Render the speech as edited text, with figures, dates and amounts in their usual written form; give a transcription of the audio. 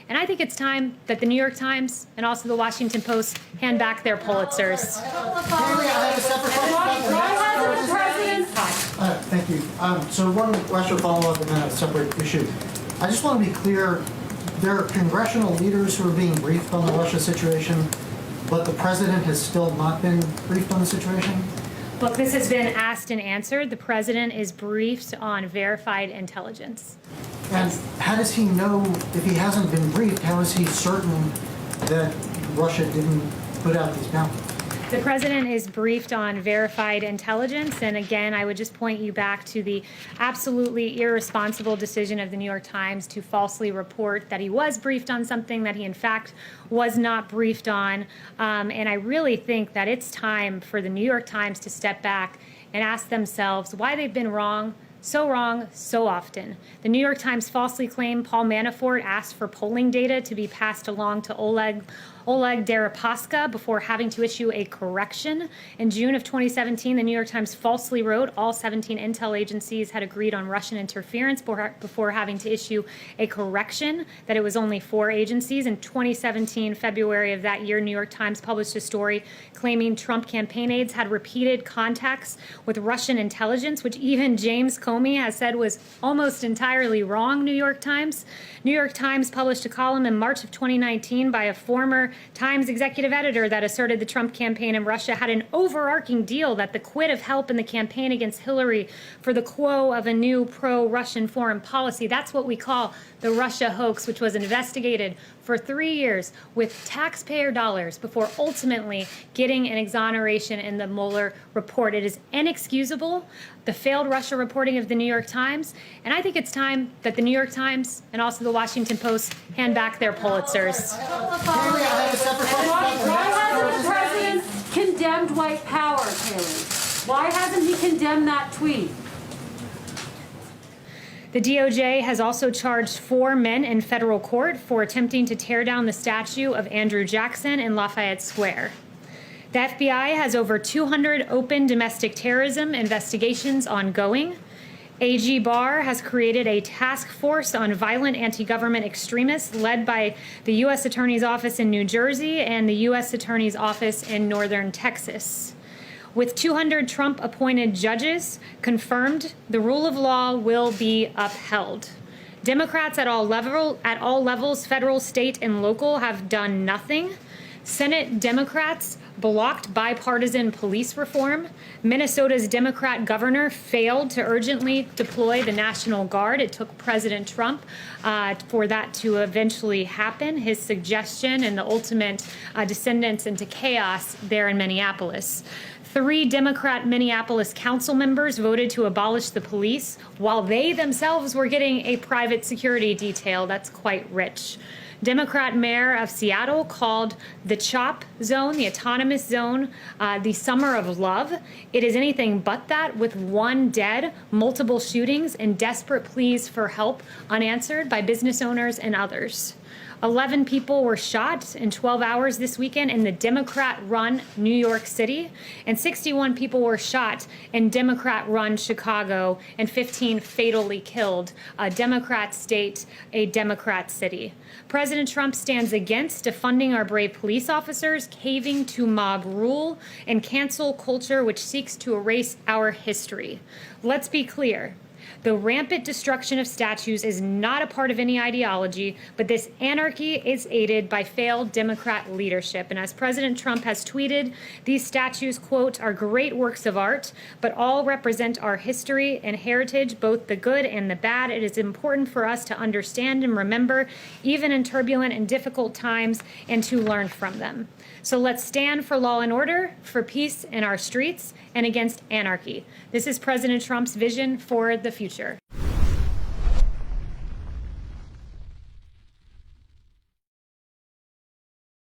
And I think it's time that the New York Times and also the Washington Post hand back their Pulitzers. Thank you. So one question follow-up and then a separate issue. I just want to be clear, there are congressional leaders who are being briefed on the Russia situation, but the president has still not been briefed on the situation? Look, this has been asked and answered. The president is briefed on verified intelligence. And how does he know, if he hasn't been briefed, how is he certain that Russia didn't put out these bounties? The president is briefed on verified intelligence, and again, I would just point you back to the absolutely irresponsible decision of the New York Times to falsely report that he was briefed on something that he in fact was not briefed on. And I really think that it's time for the New York Times to step back and ask themselves why they've been wrong so often. The New York Times falsely claimed Paul Manafort asked for polling data to be passed along to Oleg Deripaska before having to issue a correction. In June of 2017, the New York Times falsely wrote all 17 intel agencies had agreed on Russian interference before having to issue a correction that it was only 4 agencies. In 2017, February of that year, New York Times published a story claiming Trump campaign aides had repeated contacts with Russian intelligence, which even James Comey has said was almost entirely wrong, New York Times. New York Times published a column in March of 2019 by a former Times executive editor that asserted the Trump campaign in Russia had an overarching deal that the quid of help in the campaign against Hillary for the quo of a new pro-Russian foreign policy. That's what we call the Russia hoax, which was investigated for 3 years with taxpayer dollars before ultimately getting an exoneration in the Mueller report. It is inexcusable, the failed Russia reporting of the New York Times, and I think it's time that the New York Times and also the Washington Post hand back their Pulitzers. Why hasn't the president condemned white power, Kayleigh? Why hasn't he condemned that tweet? The DOJ has also charged 4 men in federal court for attempting to tear down the statue of Andrew Jackson in Lafayette Square. The FBI has over 200 open domestic terrorism investigations ongoing. AG Barr has created a task force on violent anti-government extremists led by the U.S. Attorney's Office in New Jersey and the U.S. Attorney's Office in northern Texas. With 200 Trump-appointed judges confirmed, the rule of law will be upheld. Democrats at all levels, federal, state, and local, have done nothing. Senate Democrats blocked bipartisan police reform. Minnesota's Democrat governor failed to urgently deploy the National Guard. It took President Trump for that to eventually happen, his suggestion and the ultimate descendants into chaos there in Minneapolis. 3 Democrat Minneapolis council members voted to abolish the police while they themselves were getting a private security detail. That's quite rich. Democrat mayor of Seattle called the CHOP zone, the autonomous zone, the summer of love. It is anything but that, with 1 dead, multiple shootings, and desperate pleas for help unanswered by business owners and others. 11 people were shot in 12 hours this weekend in the Democrat-run New York City, and 61 people were shot in Democrat-run Chicago, and 15 fatally killed. A Democrat state, a Democrat city. President Trump stands against defunding our brave police officers, caving to mob rule, and cancel culture which seeks to erase our history. Let's be clear. The rampant destruction of statues is not a part of any ideology, but this anarchy is aided by failed Democrat leadership. And as President Trump has tweeted, these statues, quote, are great works of art, but all represent our history and heritage, both the good and the bad. It is important for us to understand and remember, even in turbulent and difficult times, and to learn from them. So let's stand for law and order, for peace in our streets, and against anarchy. This is President Trump's vision for the future.